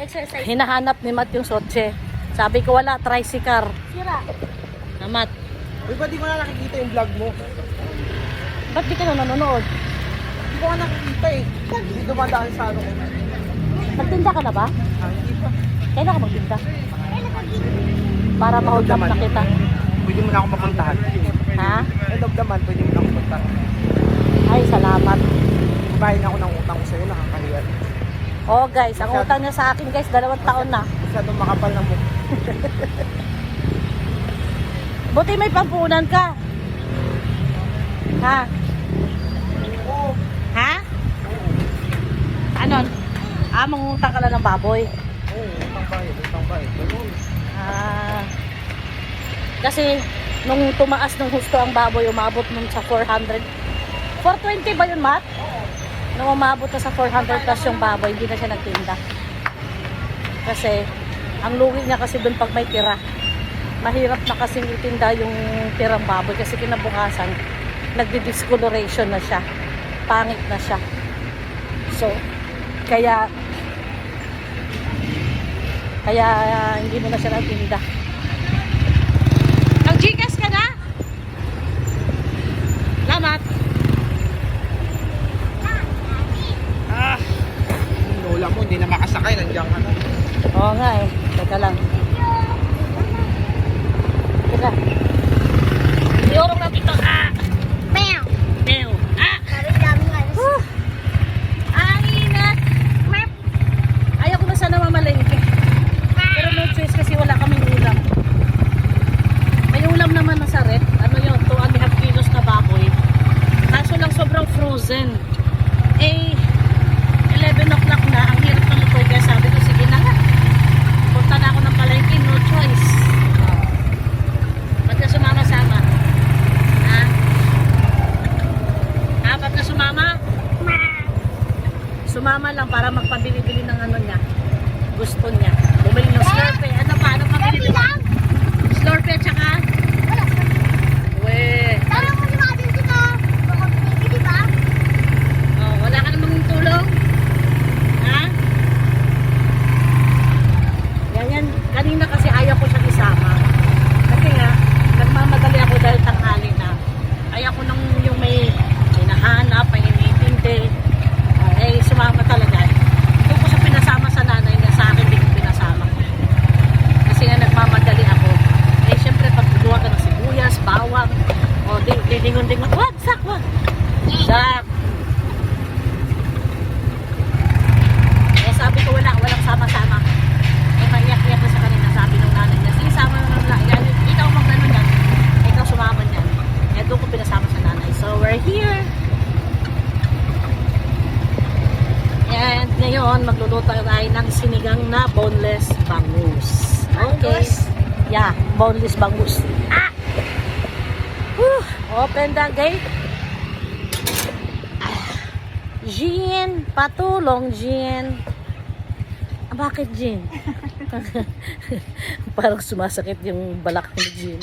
Exercise. Hinahanap ni Matt yung sotse. Sabi ko wala, tricycle. Sira. Na Matt, Uy, ba't di ko na nakikita yung vlog mo? ba't di ka na nanonood? Hindi ko nga nakikita eh. Hindi dumadaan sa ano ko. Nagtinda ka na ba? Hindi pa. Kailan ka magtinda? Para ma-hold up na kita. Pwede mo na ako mapuntahan. Ha? End of the month, pwede mo na ako mapuntahan. Ay, salamat. Bahin ako ng utang ko sa'yo, nakakahiyan. Oh guys, ang utang niya sa akin guys, 2 taon na. Masyadong makapal ng mukha. Buti may pampunan ka. Ha? Oo. Ha? Ano? Mangutang ka lang ng baboy. Oo, utang bayad, utang bayad. Ganun. Kasi nung tumaas ng husto ang baboy, umabot nun sa 400. 420 ba yun, Matt? Nung umabot na sa 400 plus yung baboy, hindi na siya nagtinda. Kasi, ang lugi niya kasi dun pag may tira. Mahirap na kasing itinda yung tirang baboy kasi kinabukasan, nagdi-discoloration na siya. Pangit na siya. So, kaya hindi mo na siya nagtinda. Nag-Gcash ka na? Salamat. Yung lola mo, hindi na makasakay, nandiyan ka na. Oo nga eh. Teka lang. Teka. Iorong natin ito. Meow. Meow. Sabi dami nga. Ang inat. Ayaw ko na sana mamalengke. Pero no choice kasi wala kaming ulam. May ulam naman na sa rep. Ano yun? 2.5 kilos na baboy. Kaso lang sobrang frozen. Eh, 11 o'clock na. Ang hirap ng lutoy. Kaya sabi ko, sige na nga. Punta na ako ng palengke. No choice. Ba't ka sumama-sama? Ha? Ha? Ba't ka sumama? Sumama lang para magpabili-bili ng ano niya. Gusto niya. Bumili ng Slurpee. Ano pa? Ano pabili mo? Slurpee at saka? Wala. Weh. Tara mo si Mother dito. Baka pinigil, di ba? Oh, wala ka namang tulong? Ha? Yan. Kanina kasi ayaw ko siyang isama. Kasi nga, nagmamadali ako dahil tanghali na. Ayaw ko nang yung may hinahanap, may hinitinte. Sumama talaga. Hindi ko siya pinasama sa nanay niya, sa akin din pinasama. Kasi nga nagmamadali ako. Siyempre pag gumawa ka ng sibuyas, bawang, o didingon-dingon, wag, sak, wag. Sak. Sabi ko walang sama-sama. Maiyak-iyak na sa kanina, sabi ng nanay niya, sige, sama na lang. Ikaw mag-ano niyan. Ikaw sumama niyan. Doon ko pinasama sa nanay. So, we're here. And ngayon, magluluto tayo ng sinigang na boneless bangus. Okay. Yeah, boneless bangus. Open the gate. Jean, patulong, Jean. Bakit, Jean? Parang sumasakit yung balak ni Jean.